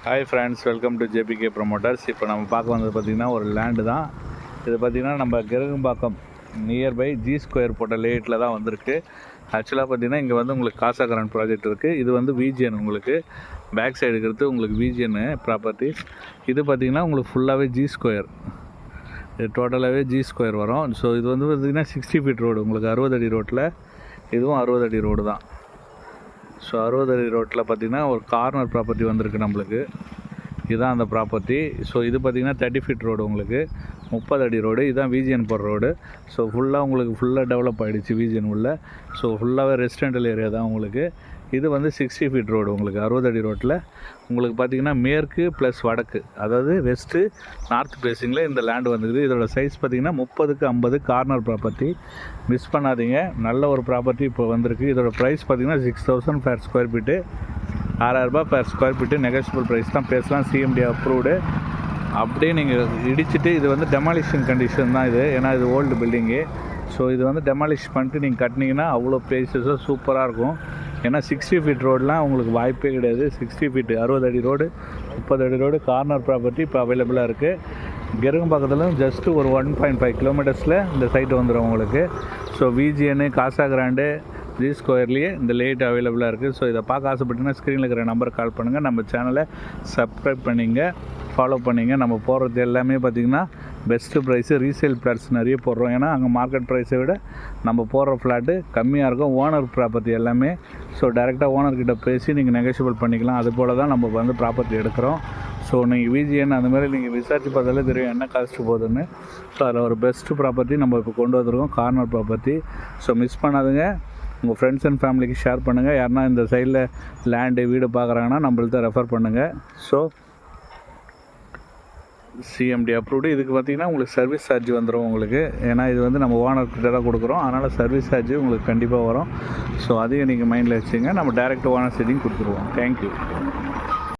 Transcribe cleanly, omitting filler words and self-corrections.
Hi friends, welcome to JBK promoters. இப்போ நம்ம பார்க்க வந்தது பார்த்திங்கன்னா ஒரு லேண்டு தான். இது பார்த்திங்கன்னா நம்ம கிரகம்பாக்கம் நியர்பை ஜி ஸ்கொயர் போட்ட லேட்டில் தான் வந்திருக்கு. ஆக்சுவலாக பார்த்திங்கன்னா இங்கே வந்து உங்களுக்கு காசாகரன் ப்ராஜெக்ட் இருக்குது. இது வந்து விஜிஎன், உங்களுக்கு பேக் சைடு இருக்கிறது உங்களுக்கு விஜிஎன் ப்ராப்பர்ட்டிஸ். இது பார்த்திங்கன்னா உங்களுக்கு ஃபுல்லாகவே ஜி ஸ்கொயர், இது டோட்டலாகவே ஜி ஸ்கொயர் வரும். ஸோ இது வந்து பார்த்திங்கன்னா 60 ஃபீட் ரோடு, உங்களுக்கு 60 அடி ரோட்டில், இதுவும் 60 அடி ரோடு தான். ஸோ 60 அடி ரோட்டில் பார்த்திங்கன்னா ஒரு கார்னர் ப்ராப்பர்ட்டி வந்திருக்கு நம்மளுக்கு. இதுதான் அந்த ப்ராப்பர்ட்டி. ஸோ இது பார்த்திங்கன்னா 30 ஃபீட் ரோடு, உங்களுக்கு 30 அடி ரோடு. இதுதான் விஜிஎன் போகிற ரோடு. ஸோ ஃபுல்லாக உங்களுக்கு ஃபுல்லாக டெவலப் ஆகிடுச்சு விஜிஎன் உள்ள. ஸோ ஃபுல்லாகவே ரெசிடென்டல் ஏரியா தான் உங்களுக்கு. இது வந்து 60 ஃபீட் ரோடு, உங்களுக்கு 60 அடி ரோட்டில் உங்களுக்கு பார்த்திங்கன்னா மேற்கு ப்ளஸ் வடக்கு, அதாவது வெஸ்ட்டு நார்த் ஃபேஸிங்கில் இந்த லேண்டு வந்துருக்குது. இதோட சைஸ் பார்த்திங்கன்னா 30க்கு 50 கார்னர் ப்ராப்பர்ட்டி. மிஸ் பண்ணாதீங்க, நல்ல ஒரு ப்ராப்பர்ட்டி இப்போ வந்திருக்கு. இதோட ப்ரைஸ் பார்த்திங்கன்னா 6000 per ஸ்கொயர் ஃபீட்டு, 6000 ரூபாய் per square feet. Negotiable price தான், பேசலாம். CMD approved. அப்படியே நீங்கள் இடிச்சிட்டு, இது வந்து டெமாலிஷன் கண்டிஷன் தான் இது, ஏன்னா இது ஓல்டு பில்டிங்கு. ஸோ இது வந்து டெமாலிஷ் பண்ணிட்டு நீங்கள் கட்டினீங்கன்னா அவ்வளோ ப்ரைஸஸாக சூப்பராக இருக்கும். ஏன்னா 60 ஃபீட் ரோடெலாம் உங்களுக்கு வாய்ப்பே கிடையாது. 60 ஃபீட்டு 60 அடி ரோடு, 30 அடி ரோடு, கார்னர் ப்ராப்பர்ட்டி இப்போ அவைலபிளாக இருக்குது. கிரகம்பாக்கத்தில் ஜஸ்ட்டு ஒரு 1.5 கிலோமீட்டர்ஸில் இந்த சைட்டு வந்துடும் உங்களுக்கு. ஸோ விஜிஎன்னு, காசா கிராண்டு, ஜி ஸ்கொயர்லேயே இந்த லேட் அவைலபிளாக இருக்குது. ஸோ இதை பார்க்க ஆசைப்பட்டீங்கன்னா ஸ்க்ரீனில் இருக்கிற நம்பருக்கு கால் பண்ணுங்கள். நம்ம சேனலை சப்ஸ்கிரைப் பண்ணிங்க, ஃபாலோ பண்ணிங்க. நம்ம போடுறது எல்லாமே பார்த்திங்கன்னா பெஸ்ட்டு ப்ரைஸு, ரீசேல் ஃப்ளாட்ஸ் நிறைய போடுறோம். ஏன்னா அங்கே மார்க்கெட் ப்ரைஸை விட நம்ம போடுற ஃப்ளாட்டு கம்மியாக இருக்கும். ஓனர் ப்ராப்பர்ட்டி எல்லாமே. ஸோ டேரெக்டாக ஓனர்கிட்ட பேசி நீங்கள் நெகோஷியபிள் பண்ணிக்கலாம். அது போல் தான் நம்ம வந்து ப்ராப்பர்ட்டி எடுக்கிறோம். ஸோ நீங்கள் விஜிஎன் அந்த மாதிரி நீங்கள் விசாரித்து பார்த்தாலே தெரியும் என்ன காஸ்ட்டு போகுதுன்னு. ஸோ அதில் ஒரு பெஸ்ட்டு ப்ராப்பர்ட்டி நம்ம இப்போ கொண்டு வந்துருக்கோம், கார்னர் ப்ராப்பர்ட்டி. ஸோ மிஸ் பண்ணாதுங்க. உங்கள் ஃப்ரெண்ட்ஸ் அண்ட் ஃபேமிலிக்கு ஷேர் பண்ணுங்கள். யாருன்னா இந்த சைடில் லேண்டு வீடு பார்க்குறாங்கன்னா நம்மள்ட்ட ரெஃபர் பண்ணுங்கள். So CMD approved. இதுக்கு பார்த்திங்கன்னா உங்களுக்கு சர்வீஸ் சார்ஜ் வந்துடும் உங்களுக்கு. ஏன்னா இது வந்து நம்ம ஓனர்கிட்ட தான் கொடுக்குறோம், அதனால் சர்வீஸ் சார்ஜ் உங்களுக்கு கண்டிப்பாக வரும். ஸோ அதையும் நீங்கள் மைண்டில் வச்சுங்க. நம்ம டேரெக்ட் ஓனர் செட்டிங் கொடுத்துருவோம். தேங்க்யூ.